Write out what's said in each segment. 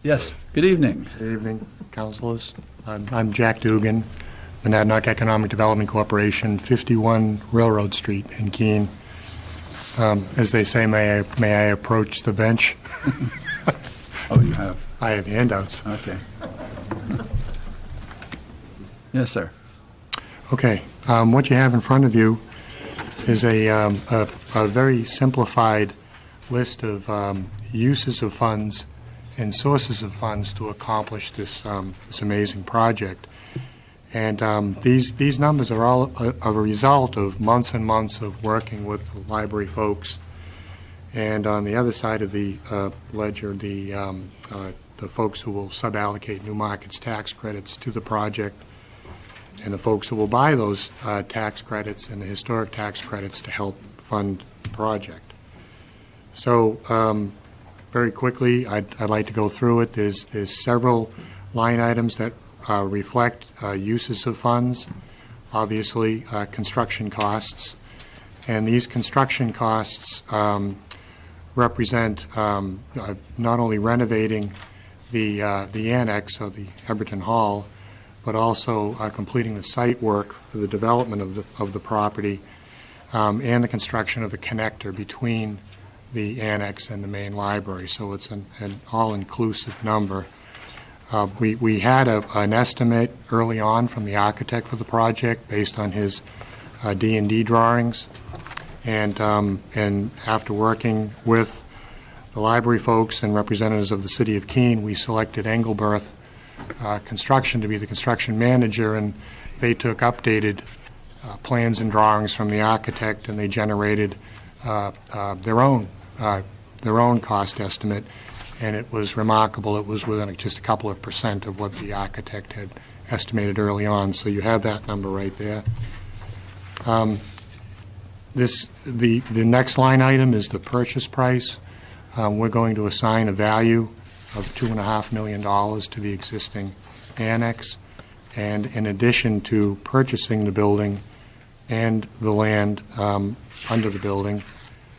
Yes, good evening. Good evening, councilors. I'm Jack Dugan, Monadnock Economic Development Corporation, 51 Railroad Street in Keene. As they say, may I approach the bench? Oh, you have? I have handouts. Okay. Yes, sir. Okay, what you have in front of you is a very simplified list of uses of funds and sources of funds to accomplish this amazing project. And these numbers are all a result of months and months of working with the library folks. And on the other side of the ledger, the folks who will sub-allocate New Markets tax credits to the project, and the folks who will buy those tax credits and the historic tax credits to help fund the project. So very quickly, I'd like to go through it. There's several line items that reflect uses of funds, obviously construction costs, and these construction costs represent not only renovating the annex of the Heberton Hall, but also completing the site work for the development of the property and the construction of the connector between the annex and the main library. So it's an all-inclusive number. We had an estimate early on from the architect for the project based on his D&D drawings, and after working with the library folks and representatives of the City of Keene, we selected Engelberth Construction to be the construction manager, and they took updated plans and drawings from the architect, and they generated their own cost estimate, and it was remarkable. It was within just a couple of % of what the architect had estimated early on. So you have that number right there. The next line item is the purchase price. We're going to assign a value of $2.5 million to the existing annex, and in addition to purchasing the building and the land under the building,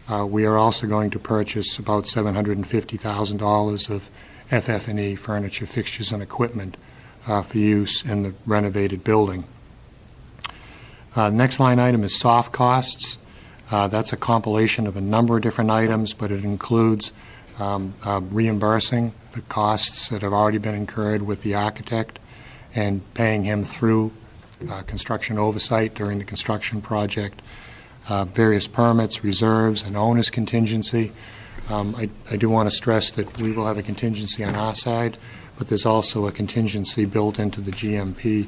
we are also going to purchase about $750,000 of FF&E, furniture, fixtures, and equipment for use in the renovated building. Next line item is soft costs. That's a compilation of a number of different items, but it includes reimbursing the costs that have already been incurred with the architect and paying him through construction oversight during the construction project, various permits, reserves, and owner's contingency. I do want to stress that we will have a contingency on our side, but there's also a contingency built into the GMP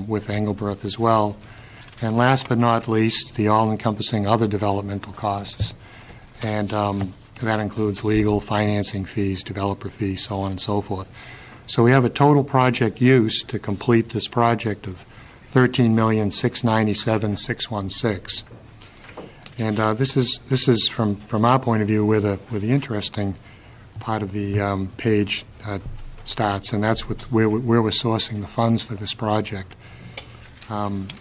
with Engelberth as well. And last but not least, the all-encompassing other developmental costs, and that includes legal, financing fees, developer fees, so on and so forth. So we have a total project use to complete this project of $13,697,616. And this is from our point of view where the interesting part of the page starts, and that's where we're sourcing the funds for this project. And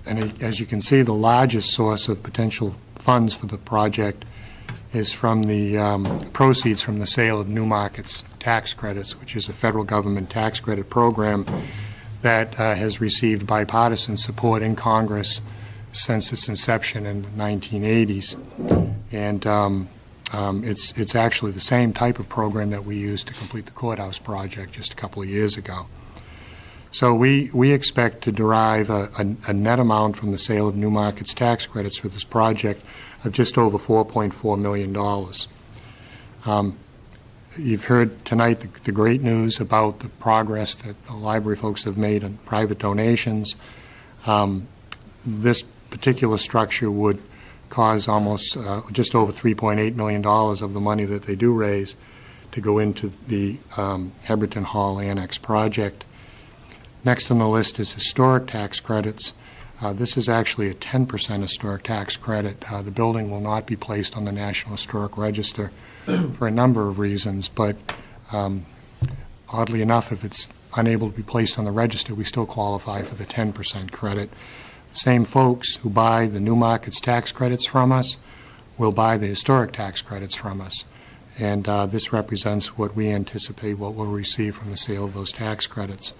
as you can see, the largest source of potential funds for the project is from the proceeds from the sale of New Markets tax credits, which is a federal government tax credit program that has received bipartisan support in Congress since its inception in the 1980s. And it's actually the same type of program that we used to complete the courthouse project just a couple of years ago. So we expect to derive a net amount from the sale of New Markets tax credits for this project of just over $4.4 million. You've heard tonight the great news about the progress that the library folks have made on private donations. This particular structure would cause almost just over $3.8 million of the money that they do raise to go into the Heberton Hall Annex project. Next on the list is historic tax credits. This is actually a 10% historic tax credit. The building will not be placed on the National Historic Register for a number of reasons, but oddly enough, if it's unable to be placed on the register, we still qualify for the 10% credit. The same folks who buy the New Markets tax credits from us will buy the historic tax credits from us. And this represents what we anticipate what we'll receive from the sale of those tax credits.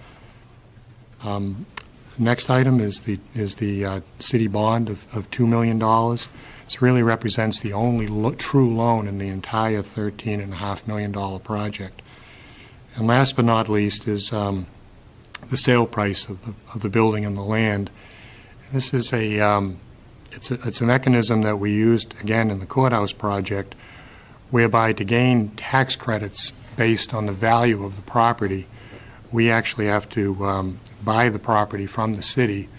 Next item is the city bond of $2 million. This really represents the only true loan in the entire $13.5 million project. And last but not least is the sale price of the building and the land. This is it's a mechanism that we used again in the courthouse project, whereby to gain tax credits based on the value of the property, we actually have to buy the property from the city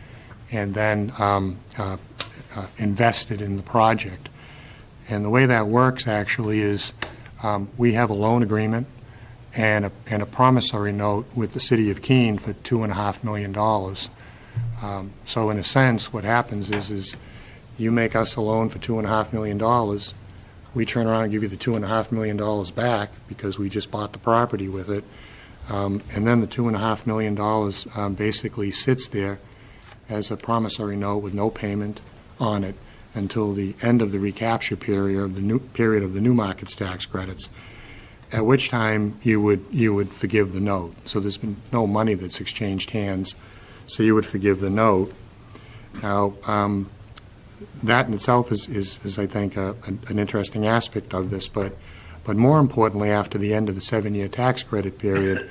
and then invest it in the project. And the way that works actually is we have a loan agreement and a promissory note with the city of Keene for $2.5 million. So in a sense, what happens is you make us a loan for $2.5 million, we turn around and give you the $2.5 million back because we just bought the property with it. And then the $2.5 million basically sits there as a promissory note with no payment on it until the end of the recapture period of the new markets tax credits, at which time you would forgive the note. So there's been no money that's exchanged hands, so you would forgive the note. Now, that in itself is I think, an interesting aspect of this, but more importantly, after the end of the 7-year tax credit period,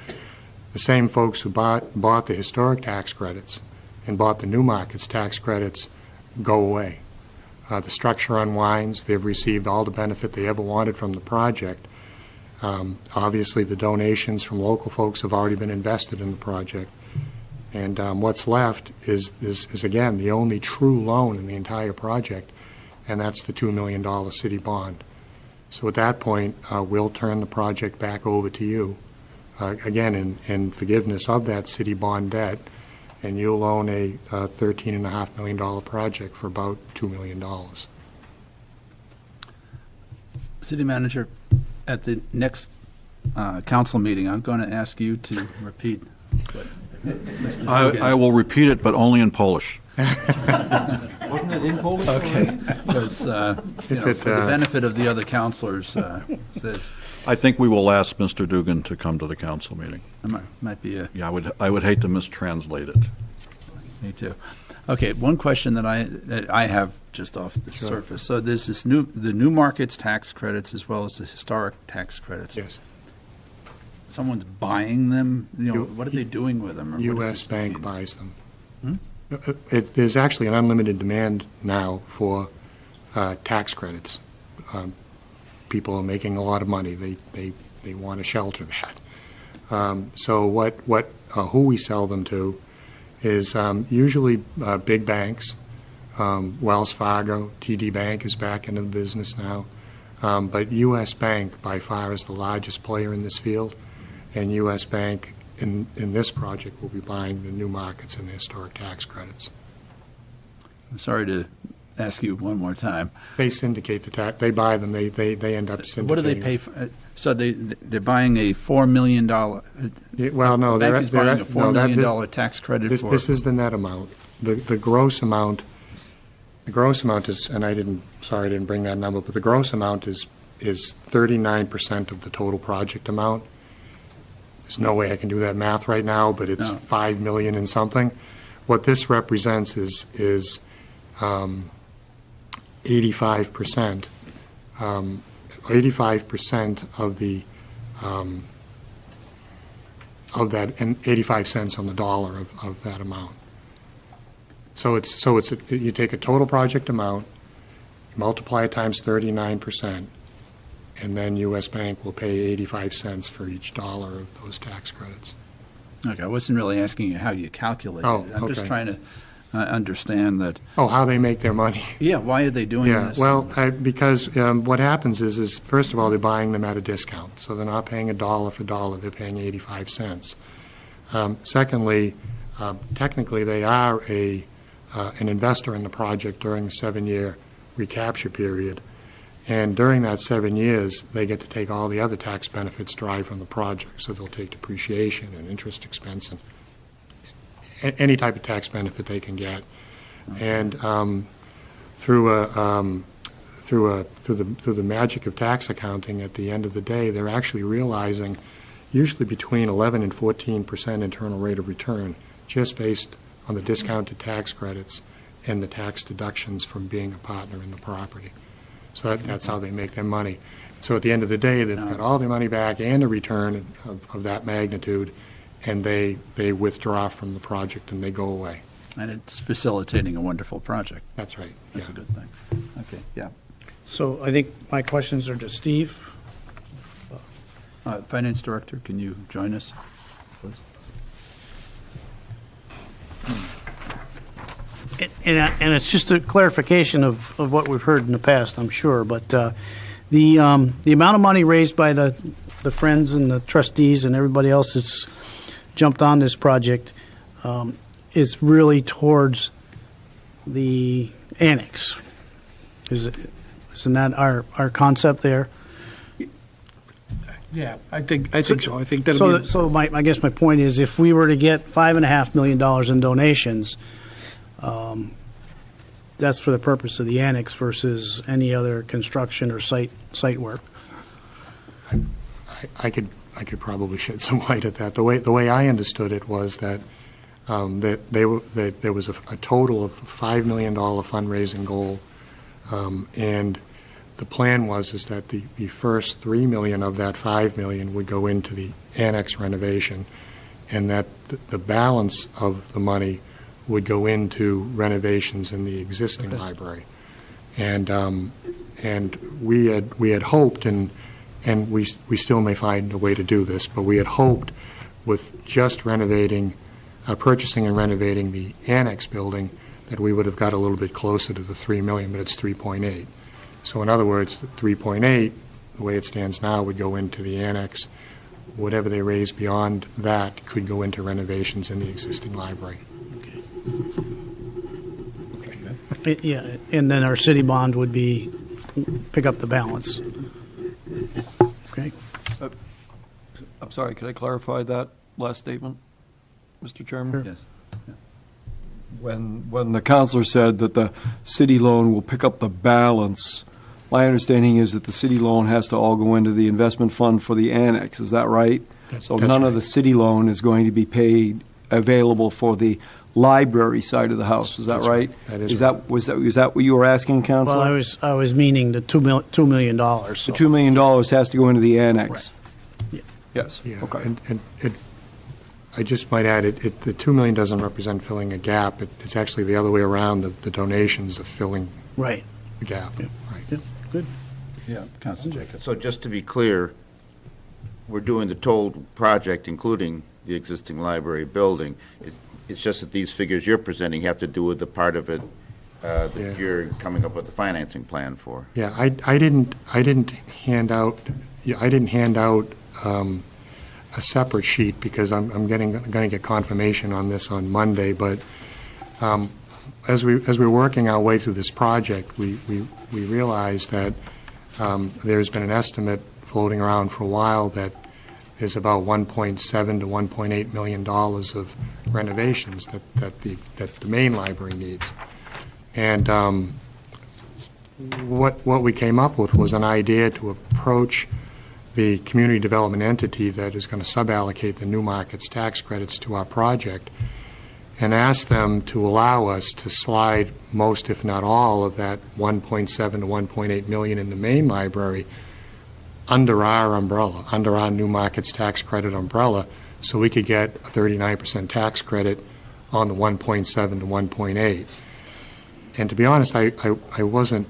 the same folks who bought the historic tax credits and bought the new markets tax credits go away. The structure unwinds. They've received all the benefit they ever wanted from the project. Obviously, the donations from local folks have already been invested in the project. And what's left is again, the only true loan in the entire project, and that's the $2 million city bond. So at that point, we'll turn the project back over to you, again, in forgiveness of that city bond debt, and you'll own a $13.5 million project for about $2 million. City Manager, at the next council meeting, I'm going to ask you to repeat what Mr. Dugan. I will repeat it, but only in Polish. Wasn't it in Polish? Okay, because for the benefit of the other counselors, there's, I think we will ask Mr. Dugan to come to the council meeting. might be a, Yeah, I would hate to mistranslate it. me too. Okay, one question that I have just off the surface. So there's the new markets tax credits as well as the historic tax credits. Yes. Someone's buying them? What are they doing with them? Or what does U.S. this Bank mean? buys them. There's actually an unlimited demand now for tax credits. People are making a lot of money. They want to shelter that. So who we sell them to is usually big banks. Wells Fargo, TD Bank is back into the business now. But U.S. Bank by far is the largest player in this field, and U.S. Bank in this project will be buying the new markets and the historic tax credits. I'm sorry to ask you one more time. They syndicate the tax. They buy them. They end up syndicating. What do they pay for? So they're buying a $4 million. Well, no, the bank is buying a $4 million tax credit for. This is the net amount. The gross amount. The gross amount is, and I didn't bring that number, but the gross amount is 39% of the total project amount. There's no way I can do that math right now, but it's No. $5 million and something. What this represents is 85%. 85% of that, and 85 cents on the dollar of that amount. So you take a total project amount, multiply it times 39%, and then U.S. Bank will pay 85 cents for each dollar of those tax credits. Okay, I wasn't really asking you how you calculate Oh, it. I'm just okay. trying to understand that. Oh, how they make their money. Yeah, why are they doing Yeah, this? well, because what happens is, first of all, they're buying them at a discount. So they're not paying a dollar for dollar, they're paying 85 cents. Secondly, technically, they are an investor in the project during the 7-year recapture period. And during that 7 years, they get to take all the other tax benefits derived from the project. So they'll take depreciation and interest expense and any type of tax benefit they can get. And through through the magic of tax accounting, at the end of the day, they're actually realizing usually between 11 and 14% internal rate of return, just based on the discounted tax credits and the tax deductions from being a partner in the property. So that's how they make their money. So at the end of the day, they've got all their money back and a return of that magnitude, and they withdraw from the project and they go away. And it's facilitating a wonderful project. That's right. That's a yeah. good thing. Okay, yeah. So I think my questions are to Steve. Finance Director, can you join us, please? And it's just a clarification of what we've heard in the past, I'm sure, but the amount of money raised by the friends and the trustees and everybody else that's jumped on this project is really towards the annex. Isn't that our concept there? Yeah, I think so. I think that'll So, be, so I guess my point is, if we were to get $5.5 million in donations, that's for the purpose of the annex versus any other construction or site work. I could probably shed some light at that. The way I understood it was that that there was a total of $5 million fundraising goal, and the plan is that the first $3 million of that $5 million would go into the annex renovation, and that the balance of the money would go into renovations in the existing library. And we had hoped, and we still may find a way to do this, but we had hoped with just purchasing and renovating the annex building, that we would have got a little bit closer to the $3 million, but it's 3.8. So in other words, the 3.8, the way it stands now, would go into the annex. Whatever they raise beyond that could go into renovations in the existing library. Yeah, and then our city bond would pick up the balance. Okay. I'm sorry, could I clarify that last statement, Mr. Chairman? Yes. When the counselor said that the city loan will pick up the balance, my understanding is that the city loan has to all go into the investment fund for the annex, is that right? So that's none right. of the city loan is going to be available for the library side of the house, is that That's right? right. That is Was that what you were asking, Counselor? Well, I was meaning the $2 million. The $2 million has to go into the annex? Yeah. Yes, Yeah, okay. and I just might add, the $2 million doesn't represent filling a gap. It's actually the other way around. The donations are filling Right. the gap. Yeah. Right. Yeah, good. Yeah, Councilor Jacobs. So just to be clear, we're doing the total project, including the existing library building. It's just that these figures you're presenting have to do with the part of it Yeah. that you're coming up with the financing plan for. Yeah, I didn't hand out a separate sheet because I'm going to get confirmation on this on Monday. But as we're working our way through this project, we realized that there's been an estimate floating around for a while that there's about $1.7 to $1.8 million of renovations that the main library needs. And what we came up with was an idea to approach the community development entity that is going to suballocate the new markets tax credits to our project and ask them to allow us to slide most, if not all, of that 1.7 to 1.8 million in the main library under our umbrella, under our new markets tax credit umbrella, so we could get a 39% tax credit on the 1.7 to 1.8. And to be honest, I wasn't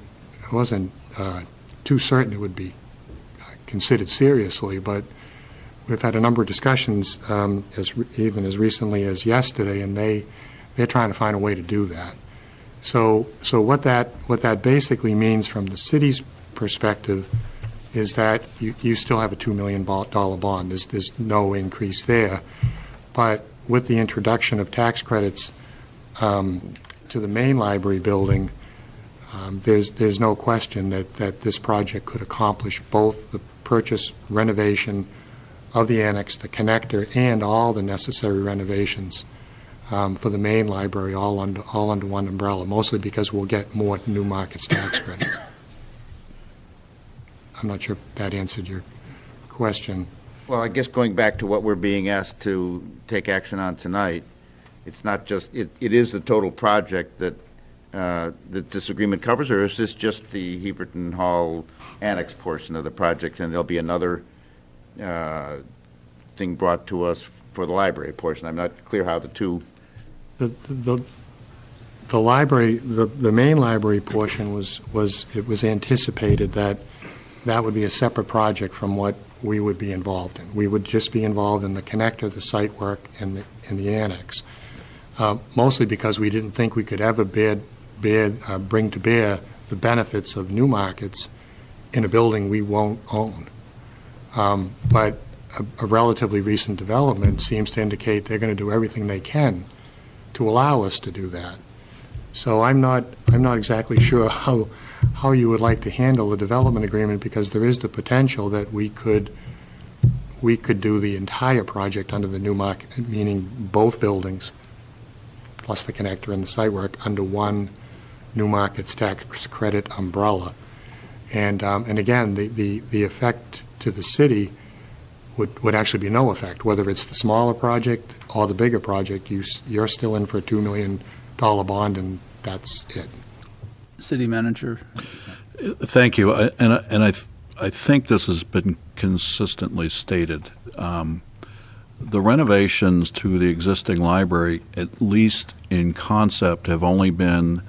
too certain it would be considered seriously, but we've had a number of discussions even as recently as yesterday, and they're trying to find a way to do that. So what that basically means from the city's perspective is that you still have a $2 million bond. There's no increase there. But with the introduction of tax credits to the main library building, there's no question that this project could accomplish both the purchase, renovation of the annex, the connector, and all the necessary renovations for the main library all under one umbrella, mostly because we'll get more new markets tax credits. I'm not sure if that answered your question. Well, I guess going back to what we're being asked to take action on tonight, it's not just, it is the total project that this agreement covers, or is this just the Heberton Hall Annex portion of the project, and there'll be another thing brought to us for the library portion? I'm not clear how the two. The library, the main library portion it was anticipated that that would be a separate project from what we would be involved in. We would just be involved in the connector, the site work, and the annex, mostly because we didn't think we could ever bring to bear the benefits of new markets in a building we won't own. But a relatively recent development seems to indicate they're going to do everything they can to allow us to do that. So I'm not exactly sure how you would like to handle the development agreement, because there is the potential that we could do the entire project under the new market, meaning both buildings, plus the connector and the site work, under one new markets tax credit umbrella. And again, the effect to the city would actually be no effect. Whether it's the smaller project or the bigger project, you're still in for a $2 million bond, and that's it. City manager? Thank you. I think this has been consistently stated. The renovations to the existing library, at least in concept, have only been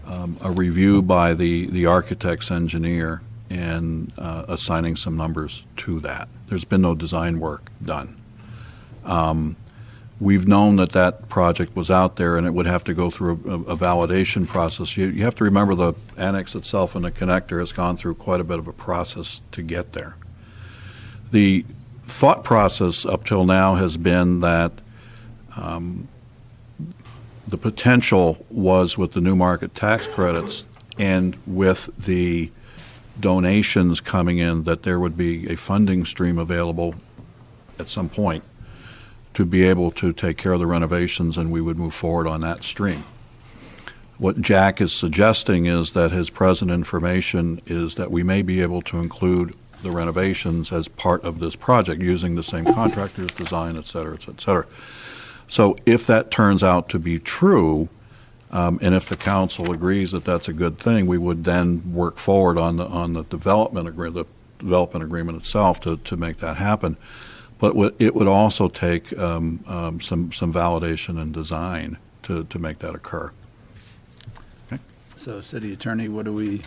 a review by the architect's engineer and assigning some numbers to that. There's been no design work done. We've known that project was out there, and it would have to go through a validation process. You have to remember the annex itself and the connector has gone through quite a bit of a process to get there. The thought process up till now has been that the potential was with the new market tax credits and with the donations coming in that there would be a funding stream available at some point to be able to take care of the renovations, and we would move forward on that stream. What Jack is suggesting is that his present information is that we may be able to include the renovations as part of this project using the same contractor's design, et cetera, et cetera. So if that turns out to be true, and if the council agrees that that's a good thing, we would then work forward on the development agreement itself to make that happen. But it would also take some validation and design to make that occur. Okay. So, city attorney, what are we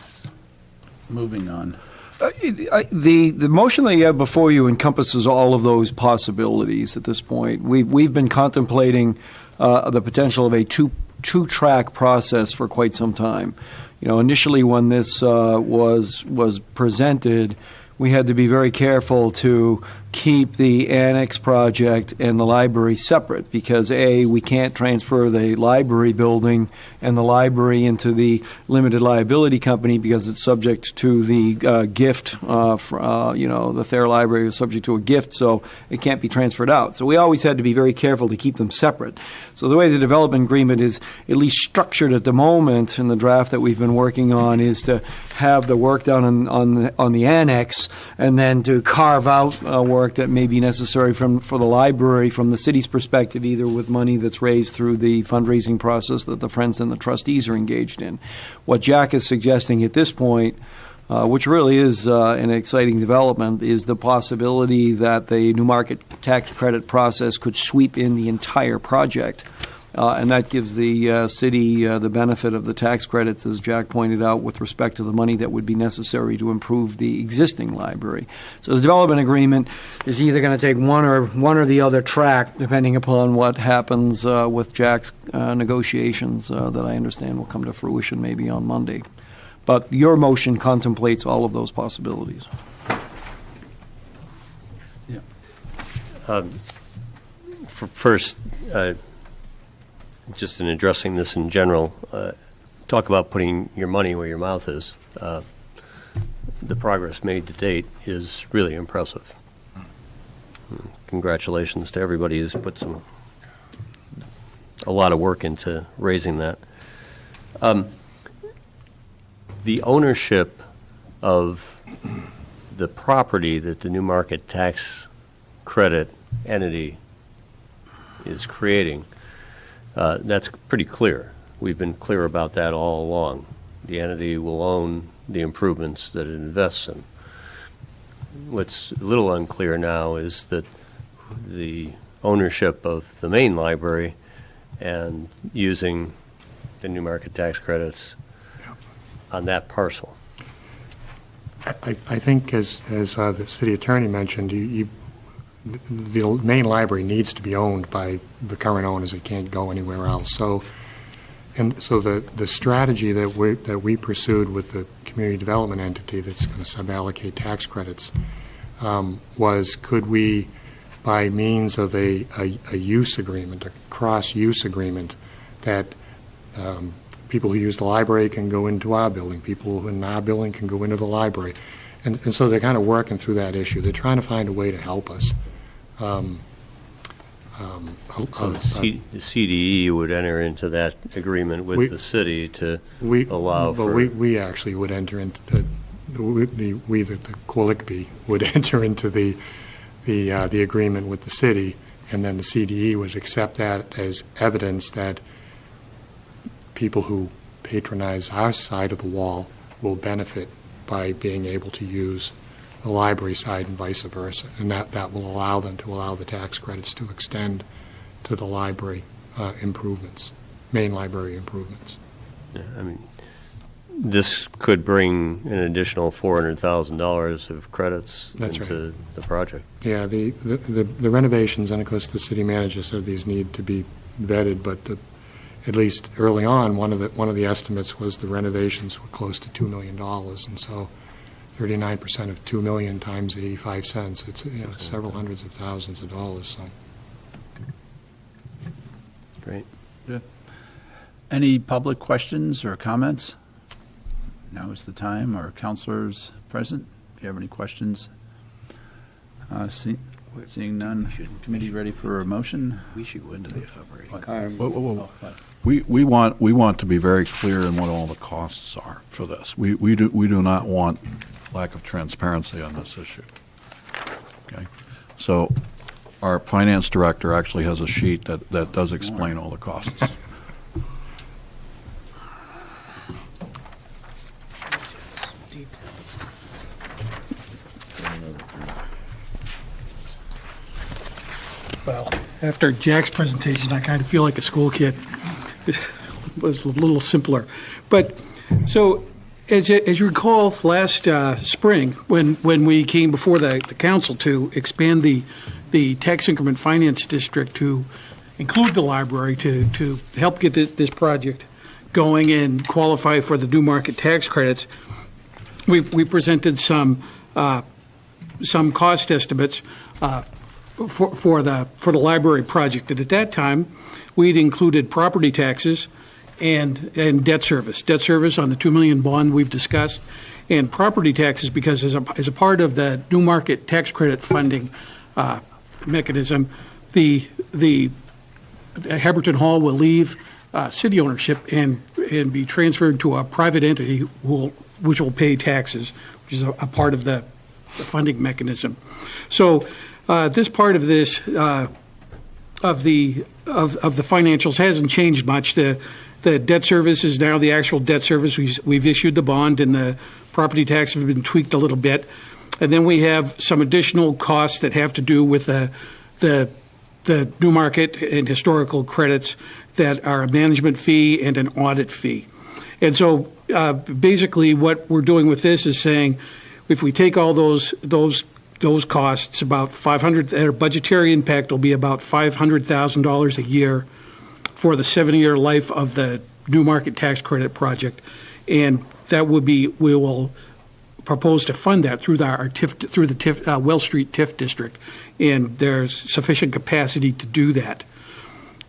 moving on? The motion that you have before you encompasses all of those possibilities at this point. We've been contemplating the potential of a two-track process for quite some time. You know, initially when this was presented, we had to be very careful to keep the annex project and the library separate because, A, we can't transfer the library building and the library into the limited liability company because it's subject to the gift, the Thayer Library is subject to a gift, so it can't be transferred out. So we always had to be very careful to keep them separate. So the way the development agreement is at least structured at the moment in the draft that we've been working on is to have the work done on the annex and then to carve out work that may be necessary for the library from the city's perspective, either with money that's raised through the fundraising process that the Friends and the trustees are engaged in. What Jack is suggesting at this point, which really is an exciting development, is the possibility that the new market tax credit process could sweep in the entire project. And that gives the city the benefit of the tax credits, as Jack pointed out, with respect to the money that would be necessary to improve the existing library. So the development agreement is either going to take one or the other track, depending upon what happens with Jack's negotiations that I understand will come to fruition maybe on Monday. But your motion contemplates all of those possibilities. Yeah. First, just in addressing this in general, talk about putting your money where your mouth is. The progress made to date is really impressive. Congratulations to everybody who's put a lot of work into raising that. The ownership of the property that the new market tax credit entity is creating, that's pretty clear. We've been clear about that all along. The entity will own the improvements that it invests in. What's a little unclear now is that the ownership of the main library and using the new market tax credits on that parcel. I think as the city attorney mentioned, the main library needs to be owned by the current owners. It can't go anywhere else. So the strategy that we pursued with the community development entity that's going to sub-allocate tax credits was, could we, by means of a use agreement, a cross-use agreement, that people who use the library can go into our building, people in our building can go into the library. And so they're kind of working through that issue. They're trying to find a way to help us. So the CDE would enter into that agreement with the city to allow for... We actually would enter into, the Quiliqby would enter into the agreement with the city, and then the CDE would accept that as evidence that people who patronize our side of the wall will benefit by being able to use the library side and vice versa, and that will allow them to allow the tax credits to extend to the library improvements, main library improvements. Yeah, I mean, this could bring an additional $400,000 of credits That's into the project. Yeah, the renovations, and of course the city manager said these need to be vetted, but at least early on, one of the estimates was the renovations were close to $2 million, and so 39% of $2 million times 85 cents, it's several hundreds of thousands of dollars. So. Great. Any public questions or comments? Now is the time. Or counselors present? Do you have any questions? Seeing none, committee ready for a motion? We should go into the operating. Whoa, whoa, whoa. We want to be very clear in what all the costs are for this. We do not want lack of transparency on this issue. Okay? So our finance director actually has a sheet that does explain all the costs. Well, after Jack's presentation, I kind of feel like a school kid. It was a little simpler. But, so, as you recall, last spring, when we came before the council to expand the tax increment finance district to include the library to help get this project going and qualify for the new market tax credits, we presented some cost estimates for the library project. And at that time, we'd included property taxes and debt service. Debt service on the $2 million bond we've discussed, and property taxes because as a part of the new market tax credit funding mechanism, the Heberton Hall will leave city ownership and be transferred to a private entity which will pay taxes, which is a part of the funding mechanism. So this part of this of the financials hasn't changed much. The debt service is now the actual debt service. We've issued the bond, and the property taxes have been tweaked a little bit. And then we have some additional costs that have to do with the new market and historical credits that are a management fee and an audit fee. And so basically what we're doing with this is saying if we take all those costs, about their budgetary impact will be about $500,000 a year for the 7-year life of the new market tax credit project, and that would be we will propose to fund that through the TIF, Wells Street TIF district, and there's sufficient capacity to do that.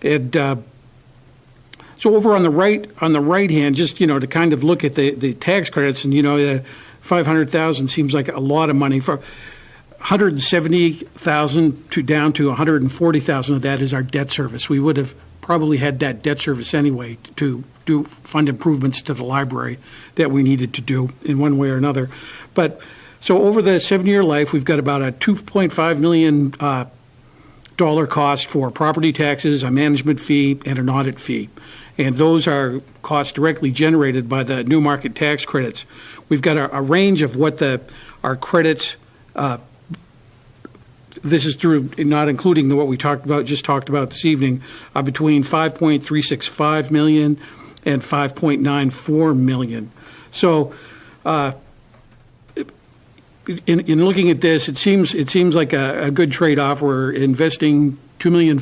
And so over on the right hand, just to kind of look at the tax credits, and $500,000 seems like a lot of money. For $170,000 to down to $140,000 of that is our debt service. We would have probably had that debt service anyway to fund improvements to the library that we needed to do in one way or another. But So over the 7-year life, we've got about a $2.5 million dollar cost for property taxes, a management fee, and an audit fee. And those are costs directly generated by the new market tax credits. We've got a range of what our credits, this is through, not including what we just talked about this evening, between $5.365 million and $5.94 million. So in looking at this, it seems like a good trade-off. We're investing $2.5 million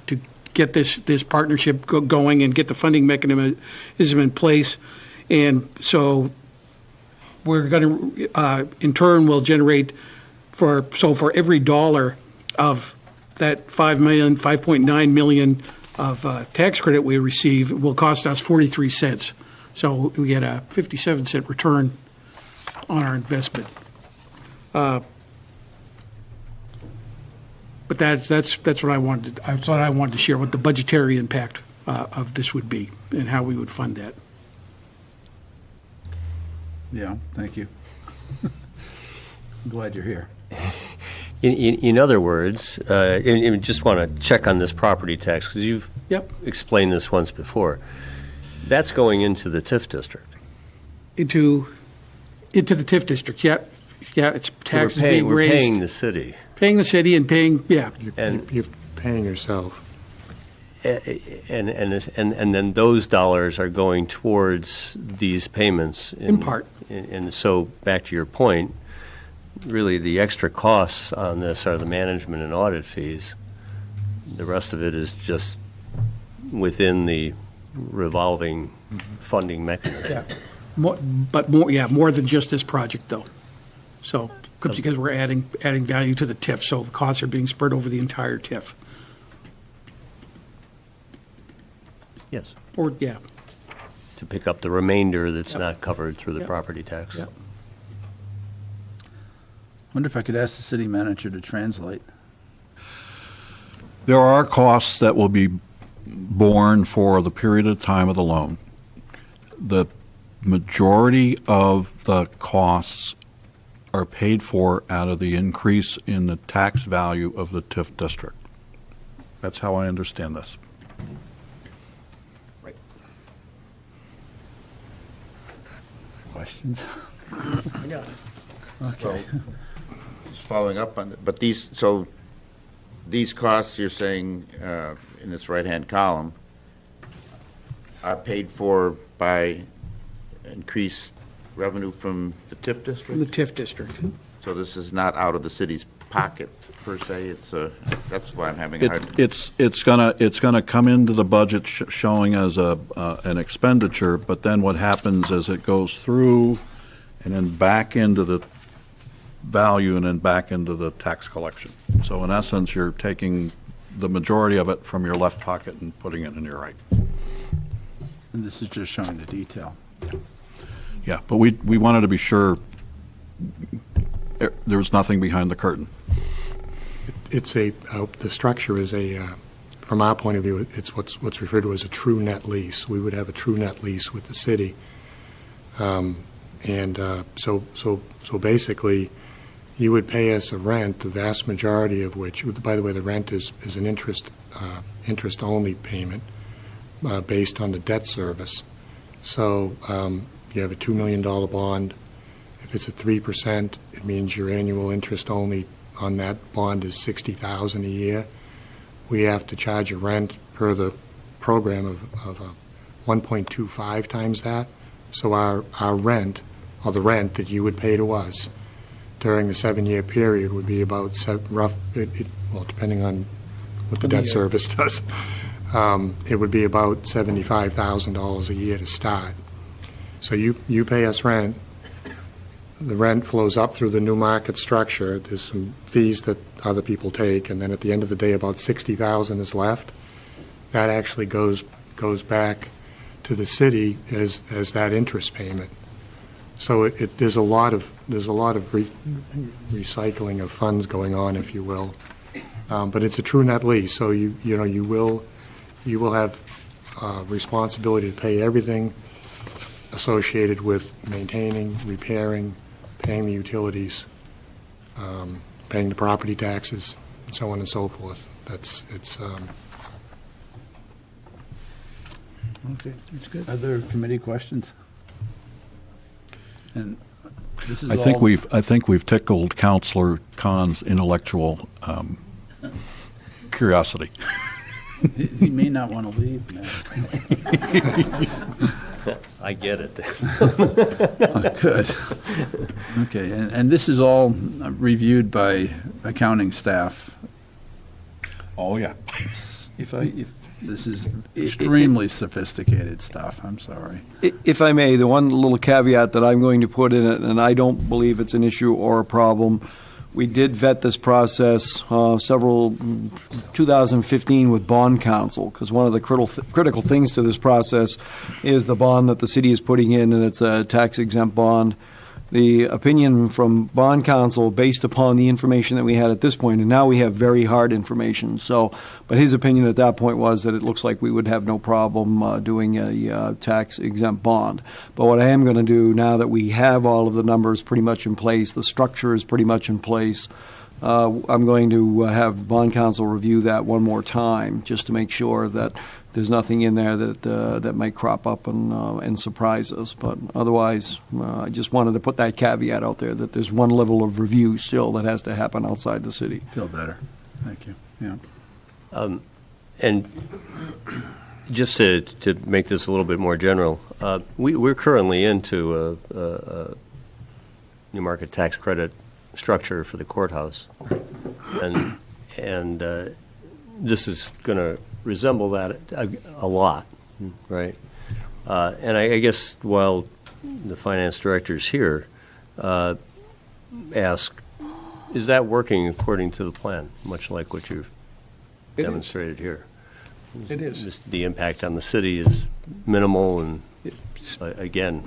to get this partnership going and get the funding mechanism in place. And so we're going to, in turn, will generate for every dollar of that $5.9 million of tax credit we receive, it will cost us 43 cents. So we get a 57-cent return on our investment. But that's what I wanted. That's what I wanted to share. What the budgetary impact of this would be and how we would fund that. Yeah, thank you. I'm glad you're here. In other words, and just want to check on this property tax, because you've Yep. explained this once before. That's going into the TIF district. Into the TIF district. Yep. Yeah, it's taxes So being we're raised. paying the city. Paying the city and paying, yeah. And- You're paying yourself. And then those dollars are going towards these payments. In part. And so, back to your point, really the extra costs on this are the management and audit fees. The rest of it is just within the revolving funding mechanism. Yeah. More than just this project, though. So, because we're adding value to the TIF, so the costs are being spread over the entire TIF. Yes, Or, yeah. to pick up the remainder that's Yep. not covered through the Yep. property tax. Yep. Wonder if I could ask the city manager to translate. There are costs that will be borne for the period of time of the loan. The majority of the costs are paid for out of the increase in the tax value of the TIF district. That's how I understand this. Questions? I got it. So, just following up on, but these costs you're saying in this right-hand column are paid for by increased revenue from the TIF From the district? TIF district. So this is not out of the city's pocket per se, that's why I'm having a hard time. It's gonna come into the budget showing as an expenditure, but then what happens is it goes through and then back into the value and then back into the tax collection. So in essence, you're taking the majority of it from your left pocket and putting it in your right. And this is just showing the detail. Yeah, but we wanted to be sure there was nothing behind the curtain. It's the structure is from our point of view, it's what's referred to as a true net lease. We would have a true net lease with the city. So basically, you would pay us a rent, the vast majority of which, by the way, the rent is an interest-only payment based on the debt service. So you have a $2 million bond. If it's at 3%, it means your annual interest only on that bond is $60,000 a year. We have to charge a rent per the program of 1.25 times that. So our rent, or the rent that you would pay to us during the 7-year period would be about depending on what the debt service does, it would be about $75,000 a year to start. So you pay us rent. The rent flows up through the new market structure. There's some fees that other people take, and then at the end of the day, about $60,000 is left. That actually goes back to the city as that interest payment. So there's a lot of recycling of funds going on, if you will. But it's a true net lease, so you will have responsibility to pay everything associated with maintaining, repairing, paying the utilities, paying the property taxes, and so on and so forth. Okay. That's good. Other committee questions? And this is I think all- we've tickled Counselor Khan's intellectual curiosity. He may not want to leave now. I get it. Oh, good. Okay, and this is all reviewed by accounting staff. Oh, yeah. This is extremely sophisticated stuff, I'm sorry. If I may, the one little caveat that I'm going to put in it, and I don't believe it's an issue or a problem, we did vet this process 2015 with bond counsel, because one of the critical things to this process is the bond that the city is putting in, and it's a tax-exempt bond. The opinion from bond counsel, based upon the information that we had at this point, and now we have very hard information, but his opinion at that point was that it looks like we would have no problem doing a tax-exempt bond. But what I am going to do, now that we have all of the numbers pretty much in place, the structure is pretty much in place, I'm going to have bond counsel review that one more time, just to make sure that there's nothing in there that might crop up and surprise us. But otherwise, I just wanted to put that caveat out there, that there's one level of review still that has to happen outside the city. Feel better. Thank you. Yeah. And just to make this a little bit more general, we're currently into a New Market tax credit structure for the courthouse. And this is going to resemble that a lot, right? And I guess while the finance director's here, ask, is that working according to the plan, much like what you've It is. demonstrated here? It is. Just the impact on the city is minimal, and again,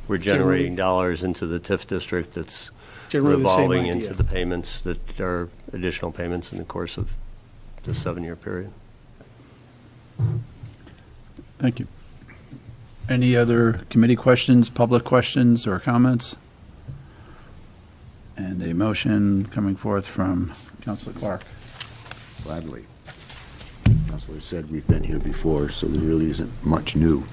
we're generating dollars into the TIF district that's Generally the same revolving idea. into the payments that are additional payments in the course of the 7-year period. Thank you. Any other committee questions, public questions, or comments? And a motion coming forth from Councilor Clark. Gladly. Councilor said we've been here before, so there really isn't much new.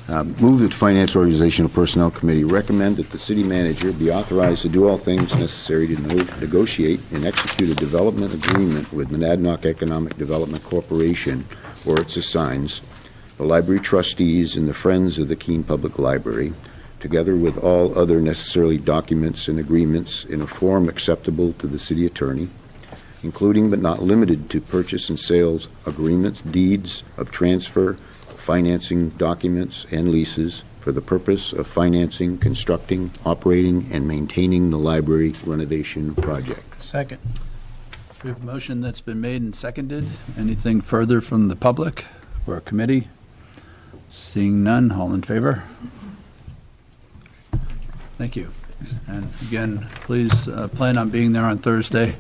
Move that the Finance Organizational Personnel Committee recommend that the city manager be authorized to do all things necessary to negotiate and execute a development agreement with Monadnock Economic Development Corporation or its assigns, the library trustees, and the Friends of the Keene Public Library, together with all other necessary documents and agreements in a form acceptable to the city attorney, including but not limited to purchase and sales agreements, deeds of transfer, financing documents, and leases for the purpose of financing, constructing, operating, and maintaining the library renovation project. Second. We have a motion that's been made and seconded. Anything further from the public or committee? Seeing none, all in favor? Thank you. And again, please plan on being there on Thursday.